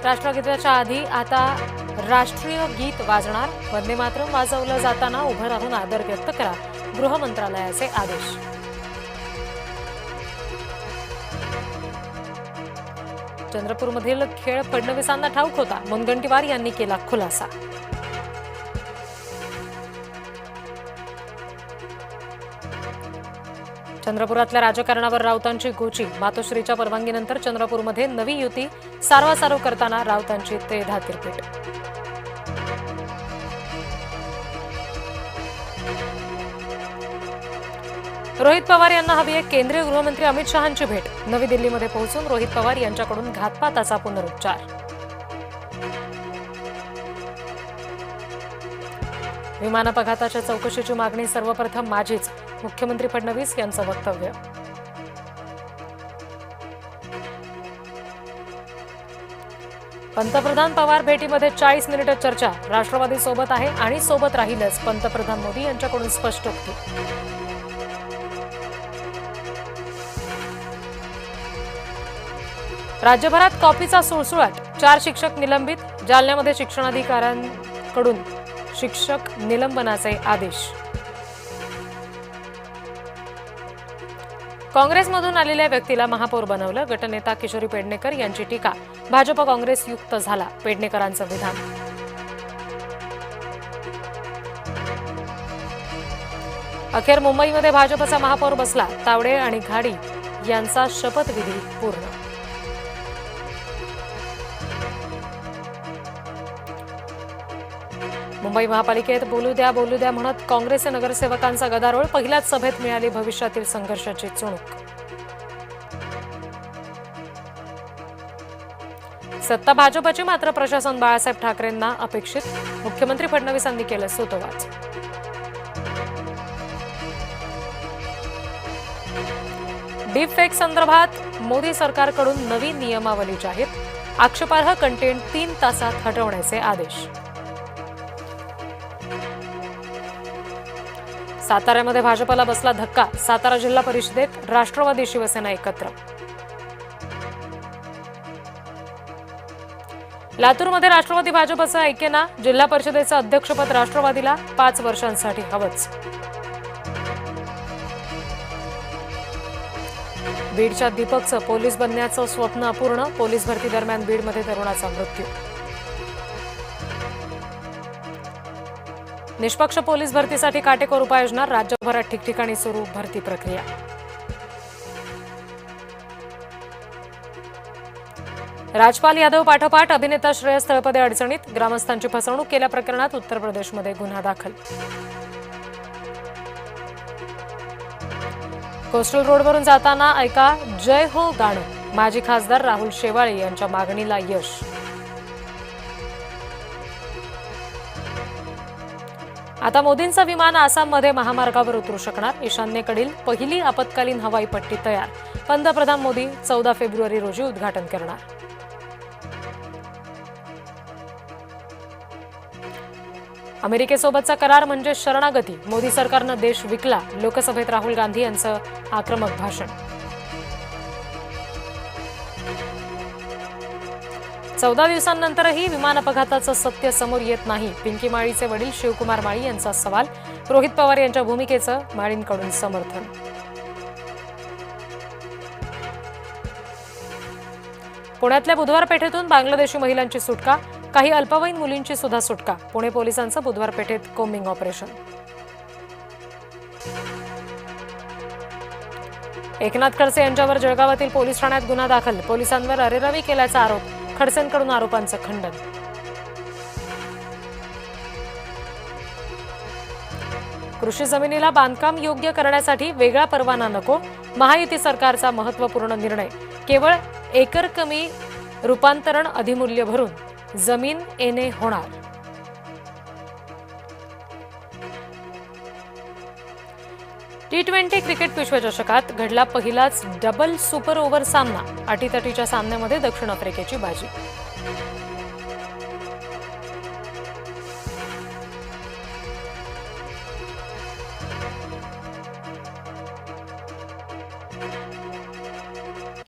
राष्ट्रगीताच्या आधी आता राष्ट्रीय गीत वाजणार. वंदे मातरम वाजवलं जाताना उभं राहून आदर व्यक्त करा, गृह मंत्रालयाचे आदेश. चंद्रपूरमधील खेळ फडणवीसांना ठाऊक होता, मुनगंटीवार यांनी केला खुलासा. चंद्रपुरातल्या राजकारणावर राऊतांची गोची. मातोश्रीच्या परवानगीनंतर चंद्रपूरमध्ये नवी युती सारवासारव करताना राऊतांची त्रेधा तिरपीट. रोहित पवार यांना हवी आहे केंद्रीय गृहमंत्री अमित शहांची भेट. नवी दिल्लीमध्ये पोहोचून रोहित पवार यांच्याकडून घातपाताचा पुनरुच्चार. विमान अपघाताच्या चौकशीची मागणी सर्वप्रथम माझीच, मुख्यमंत्री फडणवीस यांचं वक्तव्य. पंतप्रधान पवार भेटीमध्ये 40 मिनिटं चर्चा. राष्ट्रवादी सोबत आहे आणि सोबत राहीलच, पंतप्रधान मोदी यांच्याकडून स्पष्टोक्ती. राज्यभरात कॉपीचा सुळसुळाट. 4 शिक्षक निलंबित. जालन्यामध्ये शिक्षणाधिकाऱ्यांकडून शिक्षक निलंबनाचे आदेश. काँग्रेसमधून आलेल्या व्यक्तीला महापौर बनवलं. गटनेता किशोरी पेडणेकर यांची टीका. भाजप काँग्रेस युक्त झाला, पेडणेकरांचं विधान. अखेर मुंबईमध्ये भाजपचा महापौर बसला. तावडे आणि घाडी यांचा शपथविधी पूर्ण. मुंबई महापालिकेत बोलू द्या म्हणत काँग्रेस नगरसेवकांचा गदारोळ. पहिल्याच सभेत मिळाली भविष्यातील संघर्षाची चुणूक. सत्ता भाजपची, मात्र प्रशासन बाळासाहेब ठाकरेंना अपेक्षित. मुख्यमंत्री फडणवीसांनी केलं सूतोवाच. डीपफेक संदर्भात मोदी सरकारकडून नवी नियमावली जाहीर. आक्षेपार्ह कंटेंट 3 तासात हटवण्याचे आदेश. साताऱ्यामध्ये भाजपला बसला धक्का. सातारा जिल्हा परिषदेत राष्ट्रवादी शिवसेना एकत्र. लातूरमध्ये राष्ट्रवादी भाजपचं ऐकेना. जिल्हा परिषदेचं अध्यक्षपद राष्ट्रवादीला 5 वर्षांसाठी हवंच. बीडच्या दीपकचं पोलीस बनण्याचं स्वप्न अपूर्ण. पोलीस भरती दरम्यान बीडमध्ये तरुणाचा मृत्यू. निष्पक्ष पोलीस भरतीसाठी काटेकोर उपाययोजना. राज्यभरात ठिकठिकाणी सुरू भरती प्रक्रिया. राजपाल यादव पाठोपाठ अभिनेता श्रेयस तळपदे अडचणीत. ग्रामस्थांची फसवणूक केल्या प्रकरणात उत्तर प्रदेशमध्ये गुन्हा दाखल. कोस्टल रोडवरून जाताना ऐका जय हो गाणं. माजी खासदार राहुल शेवाळे यांच्या मागणीला यश. आता मोदींचं विमान आसाममध्ये महामार्गावर उतरू शकणार. ईशान्येकडील पहिली आपत्कालीन हवाई पट्टी तयार. पंतप्रधान मोदी 14 फेब्रुवारी रोजी उद्घाटन करणार. अमेरिकेसोबतचा करार म्हणजे शरणागती. मोदी सरकारनं देश विकला. लोकसभेत राहुल गांधी यांचं आक्रमक भाषण. 14 दिवसांनंतरही विमान अपघाताचं सत्य समोर येत नाही. पिंकी माळीचे वडील शिवकुमार माळी यांचा सवाल. रोहित पवार यांच्या भूमिकेचं माळींकडून समर्थन. पुण्यातल्या बुधवार पेठेतून बांगलादेशी महिलांची सुटका. काही अल्पवयीन मुलींची सुद्धा सुटका. पुणे पोलिसांचं बुधवार पेठेत कोम्बिंग ऑपरेशन. एकनाथ खडसे यांच्यावर जळगावातील पोलीस ठाण्यात गुन्हा दाखल. पोलिसांवर अरेरावी केल्याचा आरोप. खडसेंकडून आरोपांचं खंडन. कृषी जमिनीला बांधकाम योग्य करण्यासाठी वेगळा परवाना नको. महायुती सरकारचा महत्त्वपूर्ण निर्णय. केवळ एकर कमी रूपांतरण अधिमूल्य भरून जमीन येणे होणार. T20 क्रिकेट विश्वचषकात घडला पहिलाच डबल सुपर ओव्हर सामना. अटीतटीच्या सामन्यामध्ये दक्षिण आफ्रिकेची बाजी.